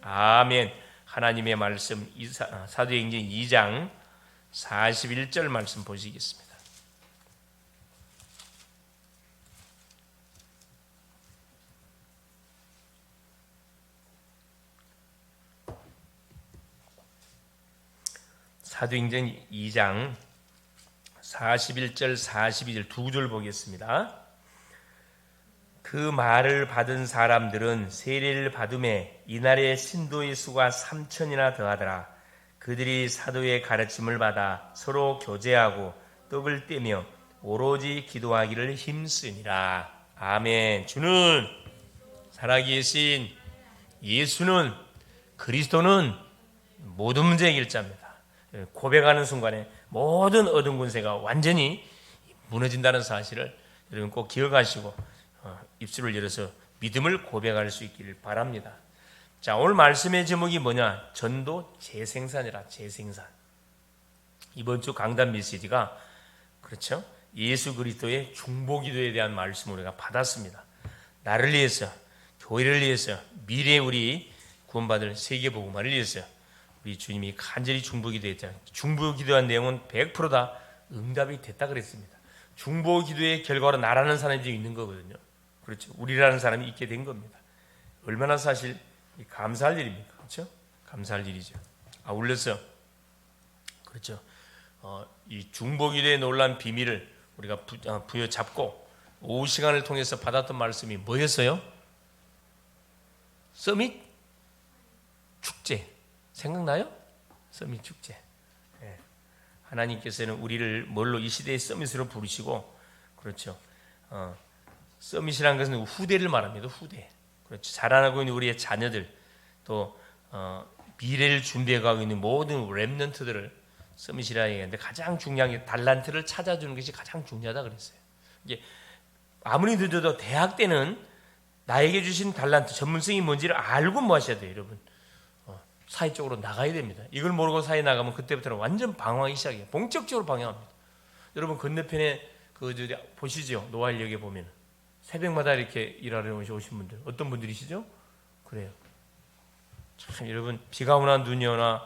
아멘. 하나님의 말씀 사도행전 2장 41절 말씀 보시겠습니다. 사도행전 2장 41절 42절 두 줄 보겠습니다. 그 말을 받은 사람들은 세례를 받음에 이날의 신도의 수가 3천이나 더하더라. 그들이 사도의 가르침을 받아 서로 교제하고 떡을 떼며 오로지 기도하기를 힘쓰니라. 아멘. 주는 살아계신 예수는 그리스도는 모든 문제의 길자입니다. 고백하는 순간에 모든 어둠 군세가 완전히 무너진다는 사실을 여러분 꼭 기억하시고 입술을 열어서 믿음을 고백할 수 있기를 바랍니다. 자, 오늘 말씀의 제목이 뭐냐? 전도 재생산이라. 재생산. 이번 주 강단 메시지가 그렇죠? 예수 그리스도의 중보기도에 대한 말씀을 우리가 받았습니다. 나를 위해서, 교회를 위해서, 미래에 우리 구원받을 세계복음화를 위해서 우리 주님이 간절히 중보기도했잖아요. 중보기도한 내용은 100% 다 응답이 됐다 그랬습니다. 중보기도의 결과로 나라는 사람들이 있는 거거든요. 그렇죠. 우리라는 사람이 있게 된 겁니다. 얼마나 사실 감사할 일입니까? 그렇죠? 감사할 일이죠. 아울러서 그렇죠. 이 중보기도의 놀라운 비밀을 우리가 부여잡고 오후 시간을 통해서 받았던 말씀이 뭐였어요? 서밋 축제 생각나요? 서밋 축제. 네. 하나님께서는 우리를 뭘로 이 시대의 서밋으로 부르시고 그렇죠. 서밋이라는 것은 후대를 말합니다. 후대. 그렇죠. 자라나고 있는 우리의 자녀들 또 미래를 준비해가고 있는 모든 렘넌트들을 서밋이라 얘기하는데 가장 중요한 게 달란트를 찾아주는 것이 가장 중요하다 그랬어요. 이게 아무리 늦어도 대학 때는 나에게 주신 달란트 전문성이 뭔지를 알고 뭐 하셔야 돼요, 여러분. 사회 쪽으로 나가야 됩니다. 이걸 모르고 사회 나가면 그때부터는 완전 방황하기 시작해요. 본격적으로 방황합니다. 여러분 건너편에 보시죠. 노활역에 보면 새벽마다 이렇게 일하러 오신 분들 어떤 분들이시죠? 그래요. 참 여러분 비가 오나 눈이 오나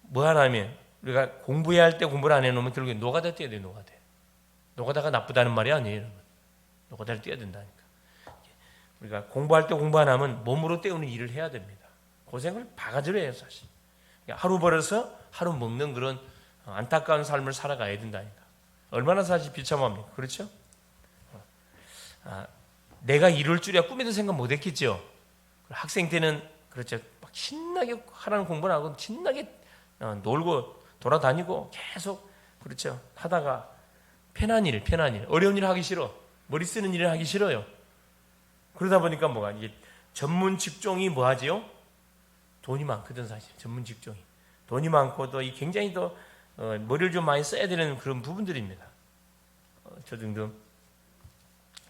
뭐 하나면 우리가 공부해야 할 때 공부를 안 해놓으면 결국에 노가다 뛰어야 돼요. 노가다가 나쁘다는 말이 아니에요, 여러분. 노가다를 뛰어야 된다니까. 우리가 공부할 때 공부 안 하면 몸으로 때우는 일을 해야 됩니다. 고생을 바가지로 해요, 사실. 하루 벌어서 하루 먹는 그런 안타까운 삶을 살아가야 된다니까. 얼마나 사실 비참합니까? 그렇죠? 내가 이룰 줄이야 꿈에도 생각 못했겠죠. 학생 때는 그렇죠. 막 신나게 하라는 공부를 하고 신나게 놀고 돌아다니고 계속 그렇죠. 하다가 편한 일, 어려운 일을 하기 싫어. 머리 쓰는 일을 하기 싫어요. 그러다 보니까 뭐가 이게 전문 직종이 뭐하지요? 돈이 많거든 사실. 전문 직종이 돈이 많고 또 굉장히 또 머리를 좀 많이 써야 되는 그런 부분들입니다. 저 정도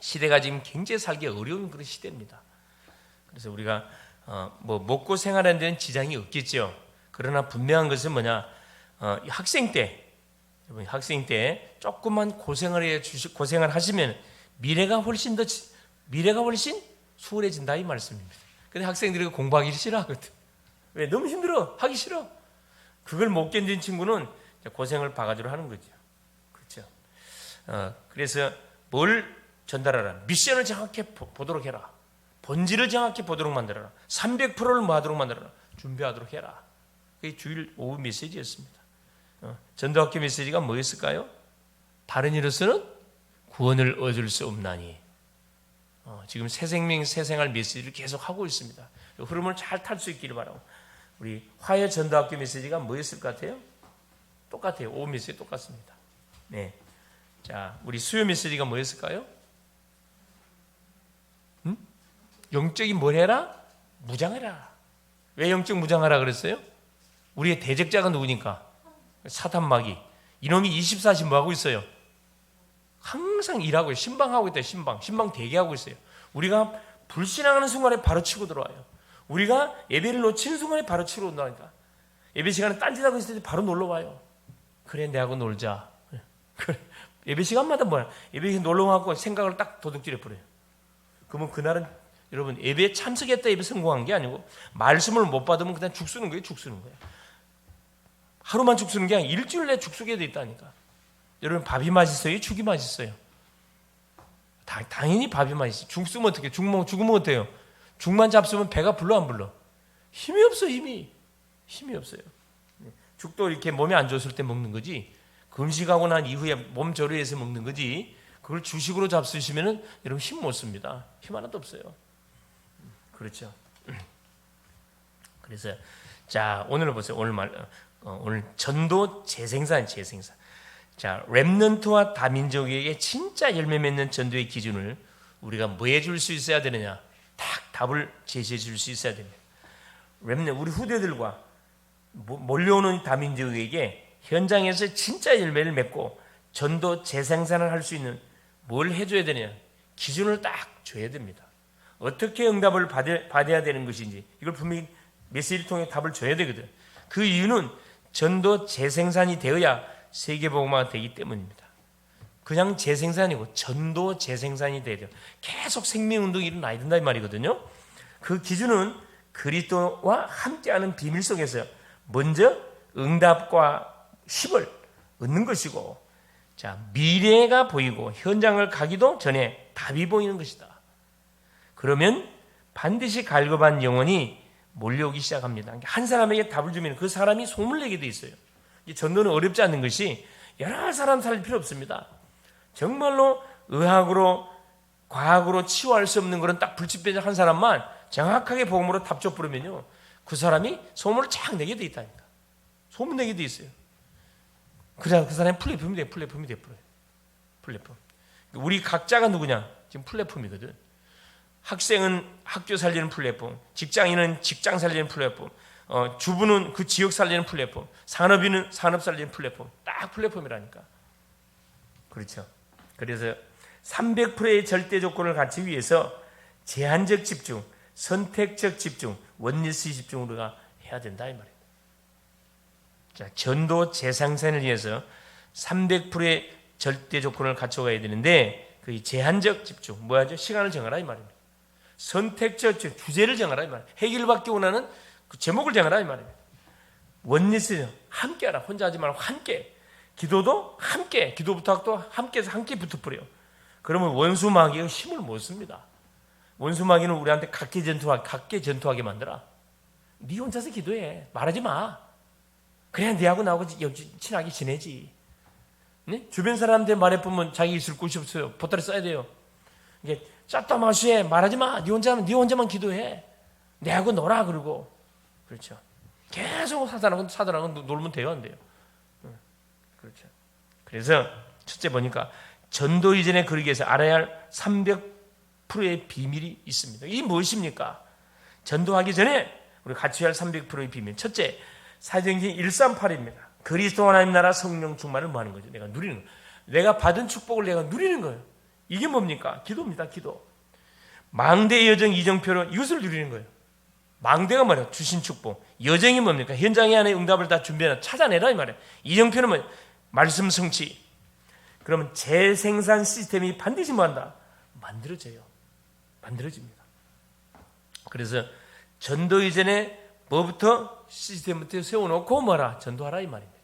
시대가 지금 굉장히 살기 어려운 그런 시대입니다. 그래서 우리가 뭐 먹고 생활하는 데는 지장이 없겠죠. 그러나 분명한 것은 뭐냐? 학생 때 조금만 고생을 하시면 미래가 훨씬 수월해진다 이 말씀입니다. 근데 학생들이 공부하기 싫어하거든. 왜? 너무 힘들어. 하기 싫어. 그걸 못 견딘 친구는 고생을 바가지로 하는 거죠. 그렇죠. 그래서 뭘 전달하라. 미션을 정확히 보도록 해라. 본질을 정확히 보도록 만들어라. 300%를 뭐하도록 만들어라. 준비하도록 해라. 그게 주일 오후 메시지였습니다. 전도학교 메시지가 뭐였을까요? 다른 이로서는 구원을 얻을 수 없나니. 지금 새생명 새생활 메시지를 계속 하고 있습니다. 흐름을 잘 탈 수 있기를 바라고. 우리 화해 전도학교 메시지가 뭐였을 것 같아요? 똑같아요. 오후 메시지 똑같습니다. 네. 자, 우리 수요 메시지가 뭐였을까요? 영적인 뭘 해라? 무장해라. 왜 영적 무장하라 그랬어요? 우리의 대적자가 누구니까? 사탄마귀. 이놈이 24시 뭐 하고 있어요? 항상 일하고 있어요. 신방하고 있다. 신방 대기하고 있어요. 우리가 불신앙하는 순간에 바로 치고 들어와요. 우리가 예배를 놓치는 순간에 바로 치고 온다니까. 예배 시간에 딴짓하고 있을 때 바로 놀러 와요. 그래 내하고 놀자. 그래. 예배 시간마다 뭐야? 예배 시간 놀러 가고 생각을 딱 도둑질해 버려요. 그러면 그날은 여러분 예배에 참석했다 예배 성공한 게 아니고 말씀을 못 받으면 그냥 죽쓰는 거예요. 죽쓰는 거예요. 하루만 죽쓰는 게 아니라 일주일 내에 죽쓰게 돼 있다니까. 여러분 밥이 맛있어요? 죽이 맛있어요? 당연히 밥이 맛있어요. 죽쓰면 어떡해? 죽으면 어때요? 죽만 잡수면 배가 불러 안 불러? 힘이 없어. 힘이 없어요. 죽도 이렇게 몸이 안 좋았을 때 먹는 거지 금식하고 난 이후에 몸 조리해서 먹는 거지 그걸 주식으로 잡수시면은 여러분 힘 못 씁니다. 힘 하나도 없어요. 그렇죠. 그래서 자 오늘 보세요. 오늘 전도 재생산. 자 렘넌트와 다민족에게 진짜 열매 맺는 전도의 기준을 우리가 뭐 해줄 수 있어야 되느냐? 딱 답을 제시해 줄 수 있어야 됩니다. 렘넌트 우리 후대들과 몰려오는 다민족에게 현장에서 진짜 열매를 맺고 전도 재생산을 할 수 있는 뭘 해줘야 되냐? 기준을 딱 줘야 됩니다. 어떻게 응답을 받아야 되는 것인지 이걸 분명히 메시지를 통해 답을 줘야 되거든. 그 이유는 전도 재생산이 되어야 세계복음화가 되기 때문입니다. 그냥 재생산이고 전도 재생산이 돼야 돼요. 계속 생명운동이 일어나야 된다 이 말이거든요. 그 기준은 그리스도와 함께하는 비밀 속에서 먼저 응답과 힘을 얻는 것이고 자 미래가 보이고 현장을 가기도 전에 답이 보이는 것이다. 그러면 반드시 갈급한 영혼이 몰려오기 시작합니다. 한 사람에게 답을 주면 그 사람이 소문을 내게 돼 있어요. 이 전도는 어렵지 않은 것이 여러 사람 살릴 필요 없습니다. 정말로 의학으로 과학으로 치유할 수 없는 그런 딱 불치병 한 사람만 정확하게 복음으로 답 줘 부르면요 그 사람이 소문을 쫙 내게 돼 있다니까. 소문 내게 돼 있어요. 그래야 그 사람이 플랫폼이 돼. 플랫폼. 우리 각자가 누구냐? 지금 플랫폼이거든. 학생은 학교 살리는 플랫폼, 직장인은 직장 살리는 플랫폼, 주부는 그 지역 살리는 플랫폼, 산업인은 산업 살리는 플랫폼. 딱 플랫폼이라니까. 그렇죠. 그래서 300%의 절대 조건을 갖추기 위해서 제한적 집중, 선택적 집중, 원리스 집중으로 우리가 해야 된다 이 말입니다. 자, 전도 재생산을 위해서 300%의 절대 조건을 갖춰가야 되는데 그 제한적 집중, 뭐야죠? 시간을 정하라 이 말입니다. 선택적 주제를 정하라 이 말입니다. 해결받기 원하는 그 제목을 정하라 이 말입니다. 원리스 함께하라. 혼자 하지 말고 함께. 기도도 함께. 기도 부탁도 함께해서 함께 붙어버려요. 그러면 원수 마귀가 힘을 못 씁니다. 원수 마귀는 우리한테 각계 전투하게 만들어. 네 혼자서 기도해. 말하지 마. 그래야 네하고 나하고 친하게 지내지. 네? 주변 사람한테 말해보면 자기 있을 곳이 없어요. 보따리 써야 돼요. 이게 짜따 마시에 말하지 마. 네 혼자만 기도해. 내하고 놀아 그러고. 그렇죠. 계속 사단하고 놀면 돼요, 안 돼요? 그렇죠. 그래서 첫째 보니까 전도 이전에 그러기 위해서 알아야 할 300%의 비밀이 있습니다. 이게 무엇입니까? 전도하기 전에 우리 갖춰야 할 300%의 비밀. 첫째, 사도행전 138입니다. 그리스도 하나님 나라 성령 충만을 뭐 하는 거죠? 내가 누리는 거예요. 내가 받은 축복을 내가 누리는 거예요. 이게 뭡니까? 기도입니다. 기도. 망대 여정 이정표로 이것을 누리는 거예요. 망대가 뭐예요? 주신 축복. 여정이 뭡니까? 현장에 안에 응답을 다 준비해라. 찾아내라 이 말이에요. 이정표는 뭐예요? 말씀 성취. 그러면 재생산 시스템이 반드시 뭐한다? 만들어집니다. 그래서 전도 이전에 뭐부터? 시스템부터 세워놓고 뭐라? 전도하라 이 말입니다.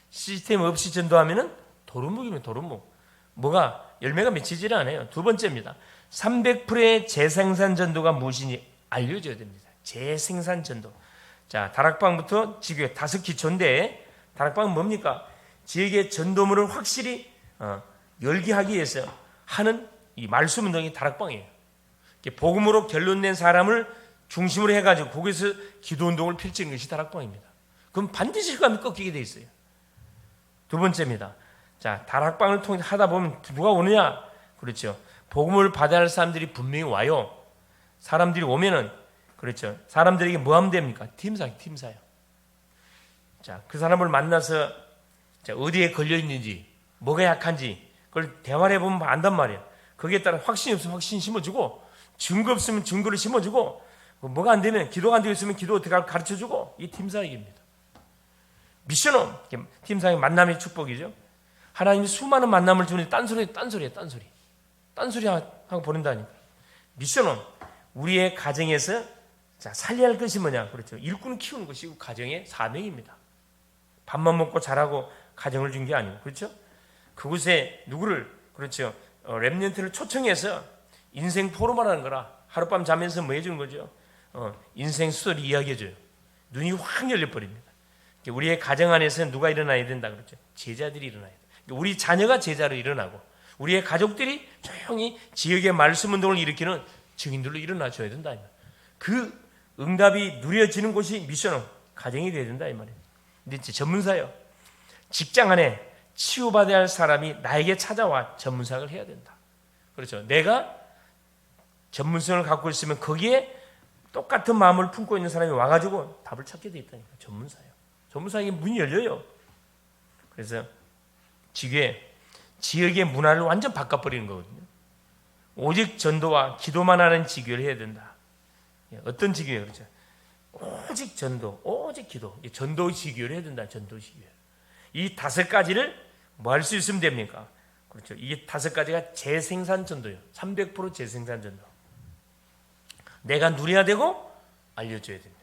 시스템 없이 전도하면은 도루묵이면 도루묵. 뭐가? 열매가 맺히질 않아요. 두 번째입니다. 300%의 재생산 전도가 무엇인지 알려줘야 됩니다. 재생산 전도. 자, 다락방부터 지구에 5기초인데 다락방은 뭡니까? 지역의 전도물을 확실히 열게 하기 위해서 하는 이 말씀 운동이 다락방이에요. 복음으로 결론낸 사람을 중심으로 해가지고 거기서 기도 운동을 펼치는 것이 다락방입니다. 그럼 반드시 흑암이 꺾이게 돼 있어요. 두 번째입니다. 자, 다락방을 통해 하다 보면 누가 오느냐? 그렇죠. 복음을 받아야 할 사람들이 분명히 와요. 사람들이 오면은 그렇죠. 사람들에게 뭐 하면 됩니까? 팀사요. 자, 그 사람을 만나서 자, 어디에 걸려 있는지, 뭐가 약한지 그걸 대화를 해보면 안단 말이에요. 거기에 따라 확신이 없으면 확신 심어주고, 증거 없으면 증거를 심어주고, 뭐가 안 되면 기도가 안 되고 있으면 기도 어떻게 가르쳐주고, 이 팀사역입니다. 미션홈 팀사역 만남의 축복이죠. 하나님이 수많은 만남을 주는 딴소리예요. 딴소리 하고 보낸다니까. 미션홈 우리의 가정에서 자, 살려야 할 것이 뭐냐? 그렇죠. 일꾼 키우는 것이 가정의 사명입니다. 밥만 먹고 자라고 가정을 준 게 아니고, 그렇죠? 그곳에 누구를, 그렇죠, 렘넌트를 초청해서 인생 포럼을 하는 거라. 하룻밤 자면서 뭐 해주는 거죠? 인생 스토리 이야기해줘요. 눈이 확 열려버립니다. 우리의 가정 안에서 누가 일어나야 된다 그렇죠? 제자들이 일어나야 돼. 우리 자녀가 제자로 일어나고 우리의 가족들이 조용히 지역의 말씀 운동을 일으키는 증인들로 일어나줘야 된다. 그 응답이 누려지는 곳이 미션은 가정이 돼야 된다 이 말이에요. 근데 이제 전문사요. 직장 안에 치유받아야 할 사람이 나에게 찾아와 전문사를 해야 된다. 그렇죠. 내가 전문성을 갖고 있으면 거기에 똑같은 마음을 품고 있는 사람이 와가지고 답을 찾게 돼 있다니까. 전문사요. 전문사에게 문이 열려요. 그래서 지역의 문화를 완전 바꿔버리는 거거든요. 오직 전도와 기도만 하는 지교를 해야 된다. 어떤 지교예요? 그렇죠. 오직 전도, 오직 기도. 전도 지교를 해야 된다. 전도 지교. 이 5가지를 뭐 할 수 있으면 됩니까? 그렇죠. 이게 5가지가 재생산 전도예요. 300% 재생산 전도. 내가 누려야 되고 알려줘야 됩니다.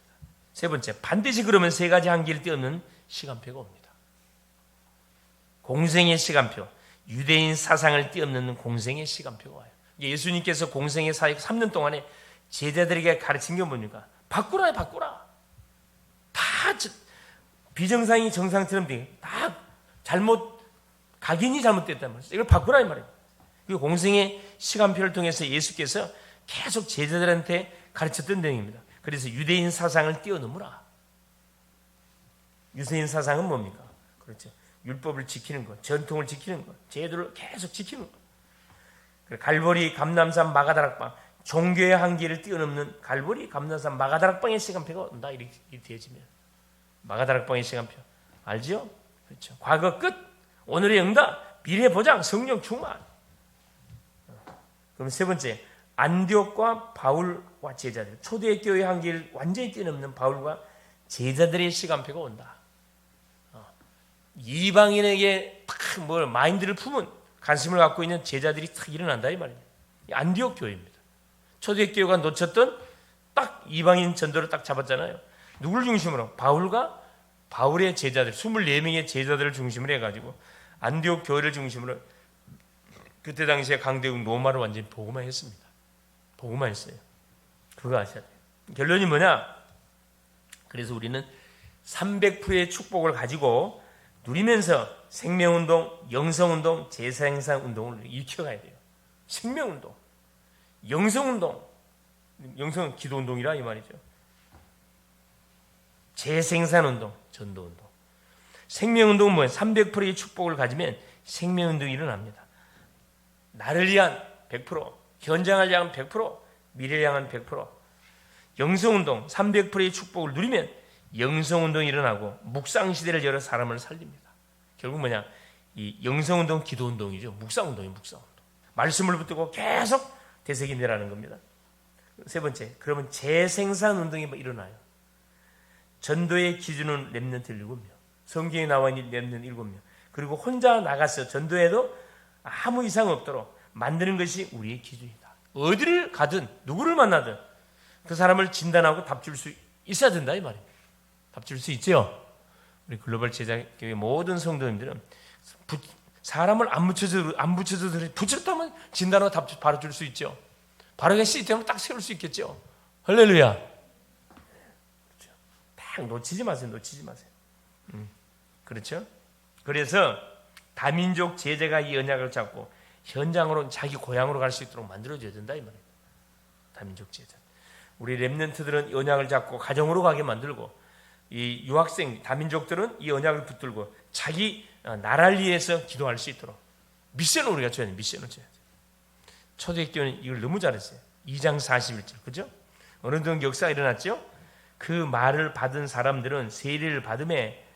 세 번째, 반드시 그러면 3가지 한계를 뛰어넘는 시간표가 옵니다. 공생의 시간표, 유대인 사상을 뛰어넘는 공생의 시간표가 와요. 예수님께서 공생의 사역 3년 동안에 제자들에게 가르친 게 뭡니까? 바꾸라. 다 비정상이 정상처럼 돼. 다 각인이 잘못됐단 말이에요. 이걸 바꾸라 이 말이에요. 그 공생의 시간표를 통해서 예수께서 계속 제자들한테 가르쳤던 내용입니다. 그래서 유대인 사상을 뛰어넘으라. 유대인 사상은 뭡니까? 그렇죠. 율법을 지키는 것, 전통을 지키는 것, 제도를 계속 지키는 것. 갈보리, 감람산, 마가다락방, 종교의 한계를 뛰어넘는 갈보리, 감람산, 마가다락방의 시간표가 온다. 이렇게 되어지면 마가다락방의 시간표 알죠? 그렇죠. 과거 끝, 오늘의 응답, 미래 보장, 성령 충만. 그럼 세 번째, 안디옥과 바울과 제자들, 초대교회 한계를 완전히 뛰어넘는 바울과 제자들의 시간표가 온다. 이방인에게 탁 마인드를 품은 관심을 갖고 있는 제자들이 탁 일어난다 이 말이에요. 안디옥 교회입니다. 초대교회가 놓쳤던 딱 이방인 전도를 딱 잡았잖아요. 누구를 중심으로? 바울과 바울의 제자들, 24명의 제자들을 중심으로 해가지고 안디옥 교회를 중심으로 그때 당시에 강대국 로마를 완전히 복음화 했습니다. 복음화 했어요. 그거 아셔야 돼요. 결론이 뭐냐? 그래서 우리는 300%의 축복을 가지고 누리면서 생명운동, 영성운동, 재생산운동을 일으켜가야 돼요. 생명운동, 영성운동, 영성은 기도운동이라 이 말이죠. 재생산운동, 전도운동. 생명운동은 뭐예요? 300%의 축복을 가지면 생명운동이 일어납니다. 나를 위한 100%, 현장을 향한 100%, 미래를 향한 100%. 영성운동, 300%의 축복을 누리면 영성운동이 일어나고 묵상시대를 열어 사람을 살립니다. 결국 뭐냐? 이 영성운동, 기도운동이죠. 묵상운동이 묵상운동. 말씀을 붙들고 계속 되새김이라는 겁니다. 세 번째, 그러면 재생산운동이 일어나요. 전도의 기준은 렘넌트 7명, 성경에 나와 있는 렘넌트 7명, 그리고 혼자 나가서 전도해도 아무 이상 없도록 만드는 것이 우리의 기준이다. 어디를 가든 누구를 만나든 그 사람을 진단하고 답 줄 수 있어야 된다 이 말이에요. 답 줄 수 있죠. 우리 글로벌 제자교회 모든 성도님들은 사람을 안 붙여줘도 붙였다면 진단하고 답 바로 줄 수 있죠. 바로 그냥 시스템을 딱 세울 수 있겠죠. 할렐루야. 그렇죠. 딱 놓치지 마세요. 그렇죠. 그래서 다민족 제자가 이 언약을 잡고 현장으로 자기 고향으로 갈 수 있도록 만들어줘야 된다 이 말이에요. 다민족 제자. 우리 렘넌트들은 이 언약을 잡고 가정으로 가게 만들고, 이 유학생 다민족들은 이 언약을 붙들고 자기 나라를 위해서 기도할 수 있도록 미션을 우리가 줘야 돼. 미션을 줘야 돼. 초대교회는 이걸 너무 잘했어요. 2장 41절, 그죠? 어느 정도 역사가 일어났죠? 그 말을 받은 사람들은 세례를 받음에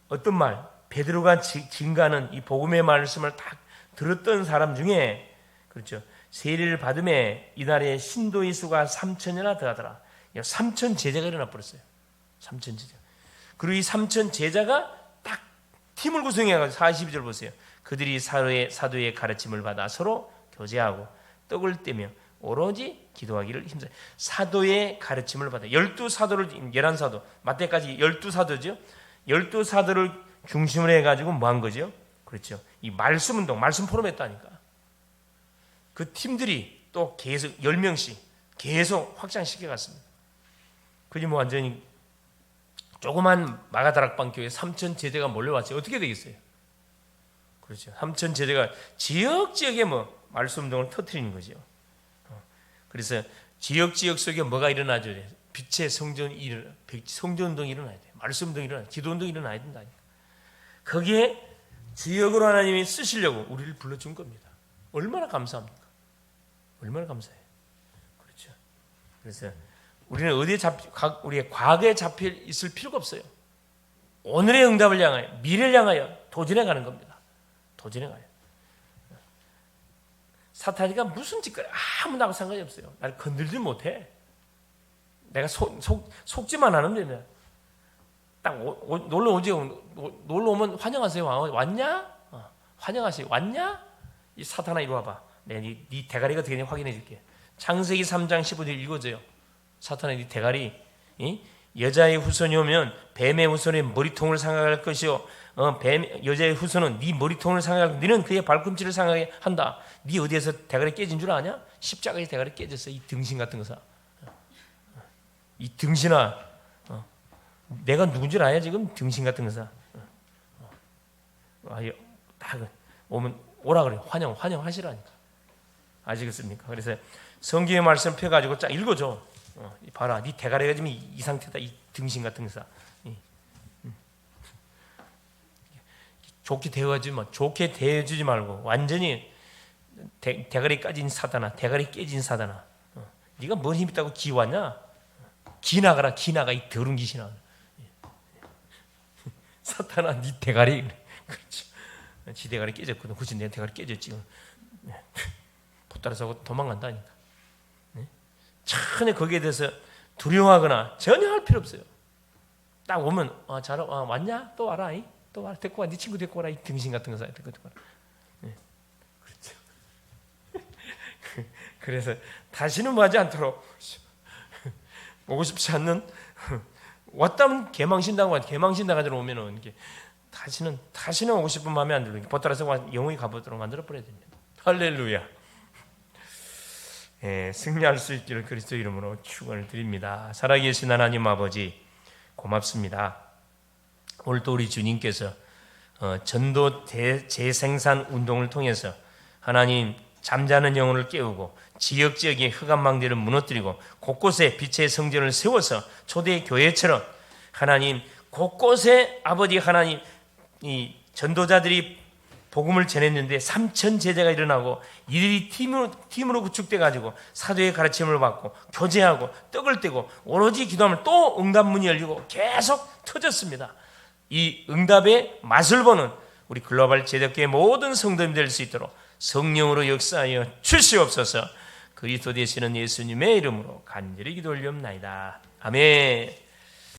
어떤 말? 베드로가 증가하는 이 복음의 말씀을 딱 들었던 사람 중에, 그렇죠, 세례를 받음에 이날에 신도의 수가 3,000이나 더하더라. 3,000 제자가 일어나 버렸어요. 3,000 제자. 그리고 이 3,000 제자가 딱 팀을 구성해가지고 42절 보세요. 그들이 사도의 가르침을 받아 서로 교제하고 떡을 떼며 오로지 기도하기를 힘써. 사도의 가르침을 받아. 12사도를 11사도 마태까지 12사도죠. 12사도를 중심으로 해가지고 뭐 한 거죠? 그렇죠. 이 말씀 운동, 말씀 포럼 했다니까. 그 팀들이 또 계속 10명씩 계속 확장시켜 갔습니다. 그지 뭐 완전히 조그만 마가다락방 교회 3천 제자가 몰려왔어요. 어떻게 되겠어요? 그렇죠. 3천 제자가 지역지역에 뭐 말씀 운동을 터뜨리는 거죠. 그래서 지역 속에 뭐가 일어나죠? 빛의 성전운동이 일어나야 돼. 말씀 운동이 일어나야 돼. 기도 운동이 일어나야 된다니까. 거기에 지역으로 하나님이 쓰시려고 우리를 불러준 겁니다. 얼마나 감사합니까? 얼마나 감사해요. 그렇죠. 그래서 우리는 우리의 과거에 잡혀 있을 필요가 없어요. 오늘의 응답을 향하여, 미래를 향하여 도전해 가는 겁니다. 도전해 가요. 사탄이가 무슨 짓거리 아무 나하고 상관이 없어요. 나를 건들지 못해. 내가 속지만 않으면 되면 딱 놀러 오지. 놀러 오면 환영하세요. 왔냐? 환영하세요. 왔냐? 이 사탄아 이리 와봐. 내가 네 대가리가 어떻게 되는지 확인해 줄게. 창세기 3장 15절 읽어줘요. 사탄아 네 대가리 여자의 후손이 오면 뱀의 후손의 머리통을 상하게 것이요 여자의 후손은 네 머리통을 상하게 하고 너는 그의 발꿈치를 상하게 한다. 네 어디에서 대가리 깨진 줄 아냐? 십자가에 대가리 깨졌어. 이 등신 같은 거사. 이 등신아 내가 누군지 아냐 지금? 등신 같은 거사. 오면 오라 그래. 환영하시라니까. 아시겠습니까? 그래서 성경의 말씀 펴가지고 쫙 읽어줘. 봐라, 네 대가리가 지금 이 상태다. 이 등신 같은 거사. 좋게 대해주지 말고 완전히 대가리 까진 사단아, 대가리 깨진 사단아. 네가 뭔 힘 있다고 기 왔냐? 기 나가라, 기 나가 이 더러운 귀신아. 사탄아, 네 대가리. 그렇죠. 지 대가리 깨졌거든. 그치, 내 대가리 깨졌지. 보따리 싸고 도망간다니까. 전혀 거기에 대해서 두려워하거나 전혀 할 필요 없어요. 딱 오면 왔냐? 또 와라. 또 와라. 데리고 와. 네 친구 데리고 와라. 이 등신 같은 거 데리고 와라. 그렇죠. 그래서 다시는 뭐 하지 않도록 오고 싶지 않는 왔다면 개망신당하고 개망신당하러 오면은 이렇게 다시는 오고 싶은 마음에 안 들고 보따라서 영웅이 가보도록 만들어 버려야 됩니다. 할렐루야. 승리할 수 있기를 그리스도 이름으로 축원을 드립니다. 살아계신 하나님 아버지 고맙습니다. 오늘 또 우리 주님께서 전도 재생산 운동을 통해서 하나님 잠자는 영혼을 깨우고 지역지역의 흑암망대를 무너뜨리고 곳곳에 빛의 성전을 세워서 초대 교회처럼 하나님 곳곳에 아버지 하나님 이 전도자들이 복음을 전했는데 3천 제자가 일어나고 이들이 팀으로 구축돼 가지고 사도의 가르침을 받고 교제하고 떡을 떼고 오로지 기도하면 또 응답문이 열리고 계속 터졌습니다. 이 응답의 맛을 보는 우리 글로벌 제자교회 모든 성도님이 될 수 있도록 성령으로 역사하여 주시옵소서. 그리스도 되시는 예수님의 이름으로 간절히 기도 올리옵나이다. 아멘.